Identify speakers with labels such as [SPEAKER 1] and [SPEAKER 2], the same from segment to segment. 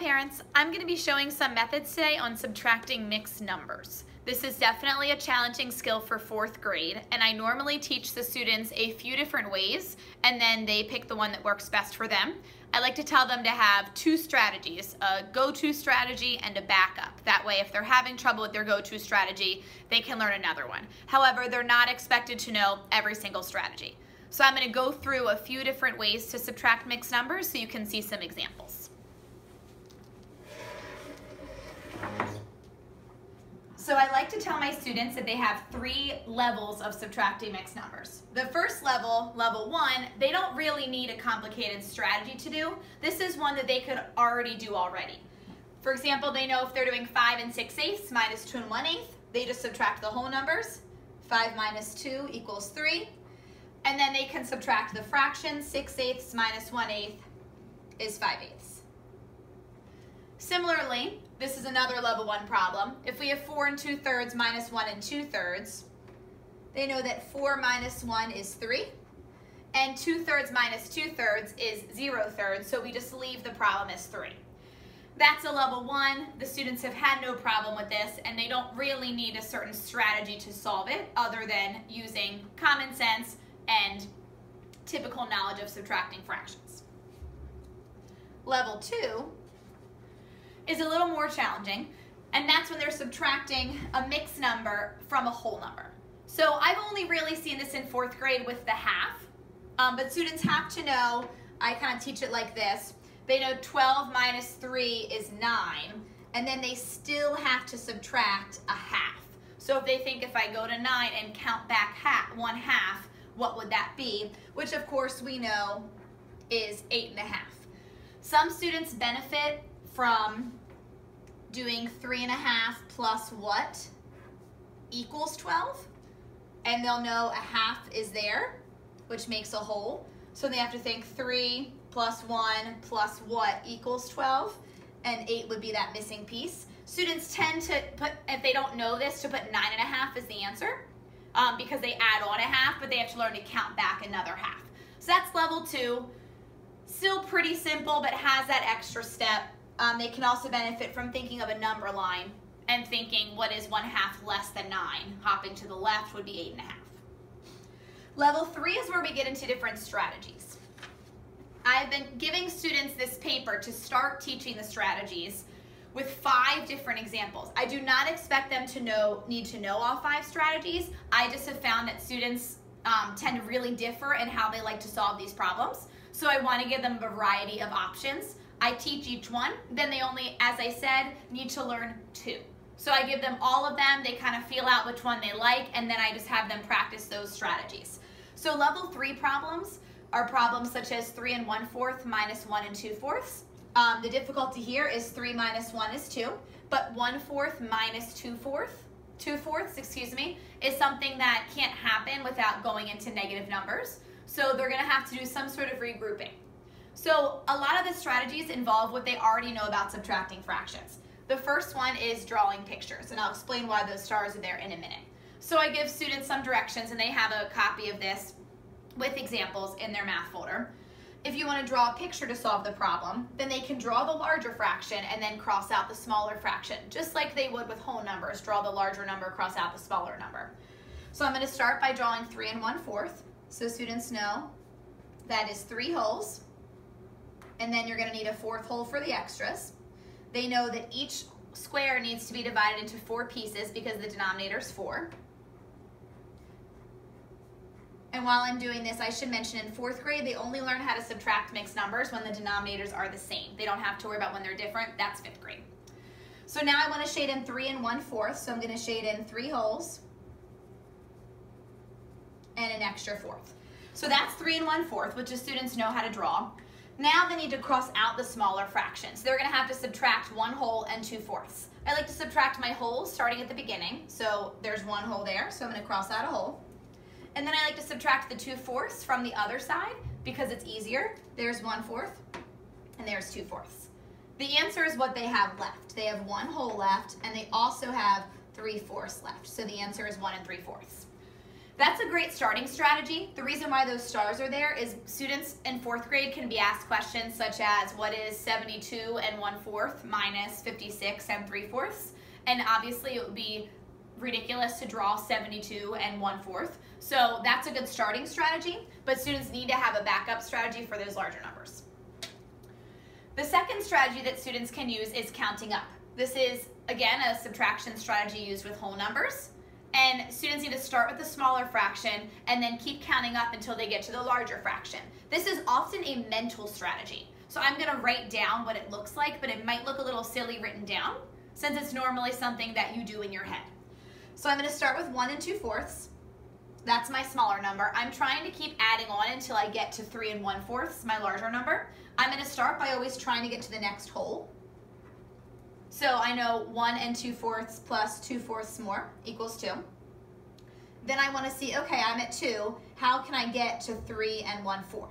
[SPEAKER 1] parents, I'm going to be showing some methods today on subtracting mixed numbers. This is definitely a challenging skill for 4th grade, and I normally teach the students a few different ways and then they pick the one that works best for them. I like to tell them to have 2 strategies, a go-to strategy and a backup. That way if they're having trouble with their go-to strategy, they can learn another one. However, they're not expected to know every single strategy. So I'm going to go through a few different ways to subtract mixed numbers so you can see some examples. So I like to tell my students that they have 3 levels of subtracting mixed numbers. The first level, level 1, they don't really need a complicated strategy to do. This is one that they could already do already. For example, they know if they're doing 5 6/8 minus 2 1/8, they just subtract the whole numbers. 5 minus 2 equals 3. And then they can subtract the fraction. 6/8 minus 1/8 is 5/8. Similarly, this is another level 1 problem. If we have 4 2/3 minus 1 2/3, they know that 4 minus 1 is 3, and 2/3 minus 2/3 is 0/3, so we just leave the problem as 3. That's a level 1. The students have had no problem with this, and they don't really need a certain strategy to solve it other than using common sense and typical knowledge of subtracting fractions. Level 2 is a little more challenging, and that's when they're subtracting a mixed number from a whole number. So I've only really seen this in 4th grade with the half, but students have to know, I kind of teach it like this, they know 12 minus 3 is 9, and then they still have to subtract a half. So if they think if I go to 9 and count back 1/2, what would that be? Which of course we know is 8 1/2. Some students benefit from doing 3 1/2 plus what equals 12, and they'll know a half is there, which makes a whole. So they have to think 3 plus 1 plus what equals 12, and 8 would be that missing piece. Students tend to put, if they don't know this, to put 9 1/2 as the answer because they add on a half, but they have to learn to count back another half. So that's level 2. Still pretty simple, but has that extra step. They can also benefit from thinking of a number line and thinking what is 1/2 less than 9. Hopping to the left would be 8 1/2. Level 3 is where we get into different strategies. I've been giving students this paper to start teaching the strategies with 5 different examples. I do not expect them to need to know all 5 strategies. I just have found that students tend to really differ in how they like to solve these problems. So I want to give them a variety of options. I teach each one, then they only, as I said, need to learn 2. So I give them all of them, they kind of feel out which one they like, and then I just have them practice those strategies. So level 3 problems are problems such as 3 1/4 minus 1 2/4. The difficulty here is 3 minus 1 is 2, but 1/4 minus 2/4 is something that can't happen without going into negative numbers. So they're going to have to do some sort of regrouping. So a lot of the strategies involve what they already know about subtracting fractions. The first one is drawing pictures, and I'll explain why those stars are there in a minute. So I give students some directions, and they have a copy of this with examples in their math folder. If you want to draw a picture to solve the problem, then they can draw the larger fraction and then cross out the smaller fraction, just like they would with whole numbers. Draw the larger number, cross out the smaller number. So I'm going to start by drawing 3 1/4, so students know that is 3 wholes, and then you're going to need a 4th whole for the extras. They know that each square needs to be divided into 4 pieces because the denominator is 4. And while I'm doing this, I should mention in 4th grade, they only learn how to subtract mixed numbers when the denominators are the same. They don't have to worry about when they're different. That's 5th grade. So now I want to shade in 3 1/4, so I'm going to shade in 3 wholes and an extra 4th. So that's 3 1/4, which the students know how to draw. Now they need to cross out the smaller fractions. They're going to have to subtract 1 whole and 2/4. I like to subtract my wholes starting at the beginning. So there's 1 whole there, so I'm going to cross out a whole. And then I like to subtract the 2/4 from the other side because it's easier. There's 1/4 and there's 2/4. The answer is what they have left. They have 1 whole left, and they also have 3/4 left. So the answer is 1 3/4. That's a great starting strategy. The reason why those stars are there is students in 4th grade can be asked questions such as what is 72 and 1/4 minus 56 and 3/4? And obviously it would be ridiculous to draw 72 and 1/4. So that's a good starting strategy, but students need to have a backup strategy for those larger numbers. The second strategy that students can use is counting up. This is, again, a subtraction strategy used with whole numbers. And students need to start with the smaller fraction and then keep counting up until they get to the larger fraction. This is often a mental strategy. So I'm going to write down what it looks like, but it might look a little silly written down since it's normally something that you do in your head. So I'm going to start with 1 2/4. That's my smaller number. I'm trying to keep adding on until I get to 3 1/4, my larger number. I'm going to start by always trying to get to the next whole. So I know 1 2/4 plus 2/4 more equals 2. Then I want to see, okay, I'm at 2. How can I get to 3 1/4?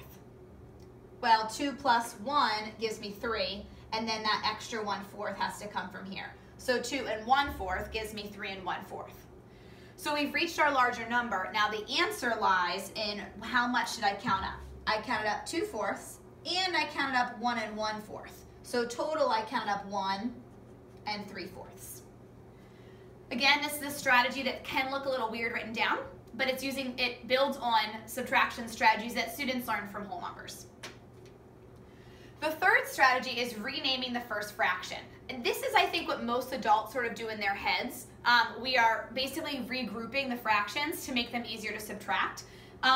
[SPEAKER 1] Well, 2 plus 1 gives me 3, and then that extra 1/4 has to come from here. So 2 1/4 gives me 3 1/4. So we've reached our larger number. Now the answer lies in how much did I count up? I counted up 2/4 and I counted up 1 1/4. So total I counted up 1 3/4. Again, this is a strategy that can look a little weird written down, but it builds on subtraction strategies that students learn from whole numbers. The third strategy is renaming the first fraction. And this is, I think, what most adults sort of do in their heads. We are basically regrouping the fractions to make them easier to subtract.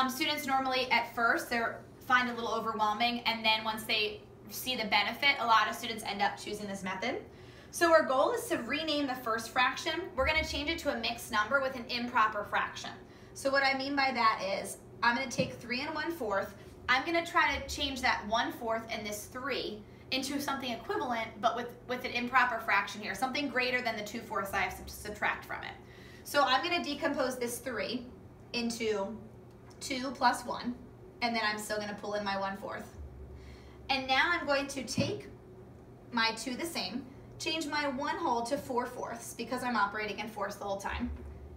[SPEAKER 1] Students normally at first they find it a little overwhelming, and then once they see the benefit, a lot of students end up choosing this method. So our goal is to rename the first fraction. We're going to change it to a mixed number with an improper fraction. So what I mean by that is I'm going to take 3 1/4. I'm going to try to change that 1/4 and this 3 into something equivalent, but with an improper fraction here, something greater than the 2/4 I have to subtract from it. So I'm going to decompose this 3 into 2 plus 1, and then I'm still going to pull in my 1/4. And now I'm going to take my 2 the same, change my 1 whole to 4/4 because I'm operating in fourths the whole time,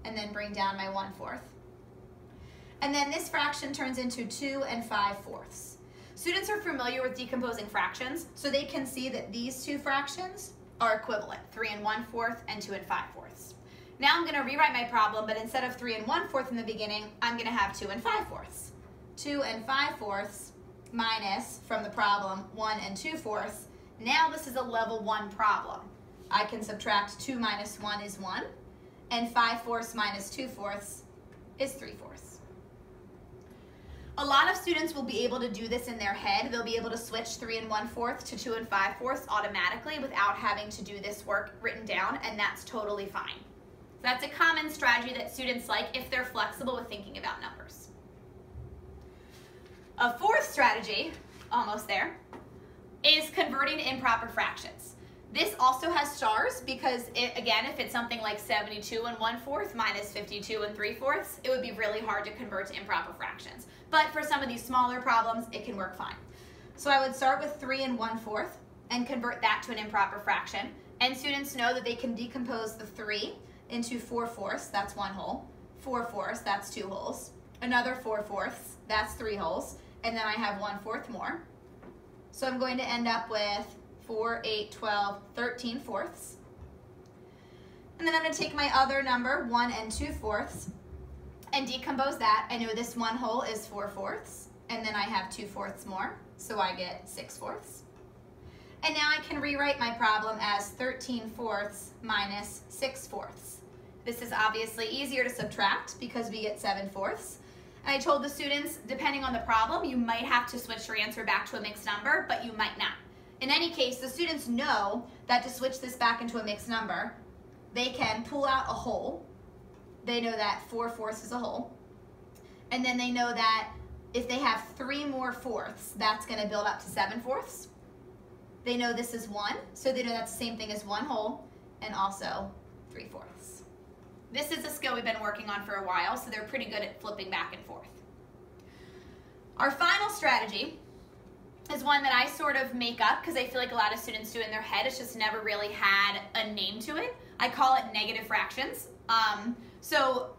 [SPEAKER 1] and then bring down my 1/4. And then this fraction turns into 2 5/4. Students are familiar with decomposing fractions, so they can see that these two fractions are equivalent, 3 1/4 and 2 5/4. Now I'm going to rewrite my problem, but instead of 3 1/4 in the beginning, I'm going to have 2 5/4. 2 5/4 minus, from the problem, 1 2/4. Now this is a level 1 problem. I can subtract 2 minus 1 is 1, and 5/4 minus 2/4 is 3/4. A lot of students will be able to do this in their head. They'll be able to switch 3 1/4 to 2 5/4 automatically without having to do this work written down, and that's totally fine. So that's a common strategy that students like if they're flexible with thinking about numbers. A fourth strategy, almost there, is converting to improper fractions. This also has stars because, again, if it's something like 72 1/4 minus 52 3/4, it would be really hard to convert to improper fractions. But for some of these smaller problems, it can work fine. So I would start with 3 1/4 and convert that to an improper fraction. And students know that they can decompose the 3 into 4/4, that's 1 whole, 4/4, that's 2 wholes, another 4/4, that's 3 wholes, and then I have 1/4 more. So I'm going to end up with 4, 8, 12, 13/4. And then I'm going to take my other number, 1 2/4, and decompose that. I know this 1 whole is 4/4, and then I have 2/4 more, so I get 6/4. And now I can rewrite my problem as 13/4 minus 6/4. This is obviously easier to subtract because we get 7/4. And I told the students, depending on the problem, you might have to switch your answer back to a mixed number, but you might not. In any case, the students know that to switch this back into a mixed number, they can pull out a whole. They know that 4/4 is a whole. And then they know that if they have 3 more fourths, that's going to build up to 7/4. They know this is 1, so they know that's the same thing as 1 whole, and also 3/4. This is a skill we've been working on for a while, so they're pretty good at flipping back and forth. Our final strategy is one that I sort of make up because I feel like a lot of students do it in their head. It's just never really had a name to it. I call it negative fractions. So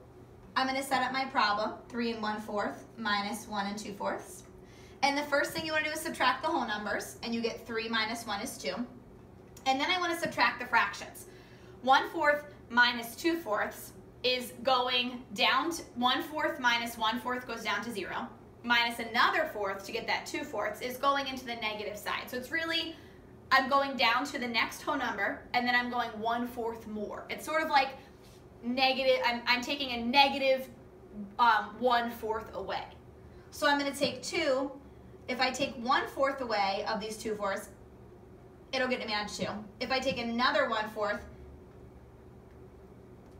[SPEAKER 1] I'm going to set up my problem, 3 1/4 minus 1 2/4. And the first thing you want to do is subtract the whole numbers, and you get 3 minus 1 is 2. And then I want to subtract the fractions. 1/4 minus 2/4 is going down to 1/4 minus 1/4 goes down to 0. Minus another fourth to get that 2/4 is going into the negative side. So it's really, I'm going down to the next whole number, and then I'm going 1/4 more. It's sort of like negative, I'm taking a negative 1/4 away. So I'm going to take 2. If I take 1/4 away of these 2/4, it'll get me down to 2. If I take another 1/4,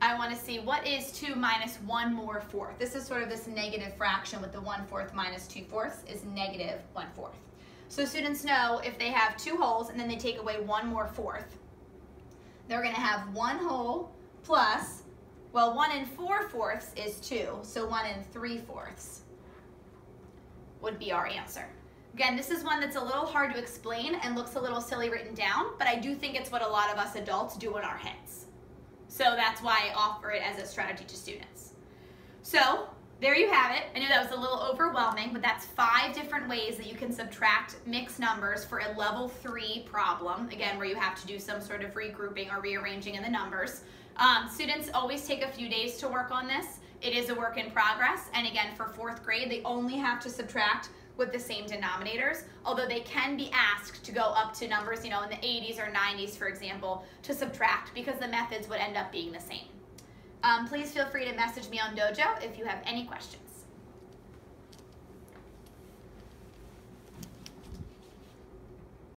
[SPEAKER 1] I want to see what is 2 minus 1 more fourth. This is sort of this negative fraction with the 1/4 minus 2/4 is negative 1/4. So students know if they have 2 wholes and then they take away 1 more fourth, they're going to have 1 whole plus, well, 1 4/4 is 2, so 1 3/4 would be our answer. Again, this is one that's a little hard to explain and looks a little silly written down, but I do think it's what a lot of us adults do in our heads. So that's why I offer it as a strategy to students. So there you have it. I know that was a little overwhelming, but that's 5 different ways that you can subtract mixed numbers for a level 3 problem, again, where you have to do some sort of regrouping or rearranging in the numbers. Students always take a few days to work on this. It is a work in progress, and again, for 4th grade, they only have to subtract with the same denominators, although they can be asked to go up to numbers, you know, in the 80s or 90s, for example, to subtract, because the methods would end up being the same. Please feel free to message me on Dojo if you have any questions.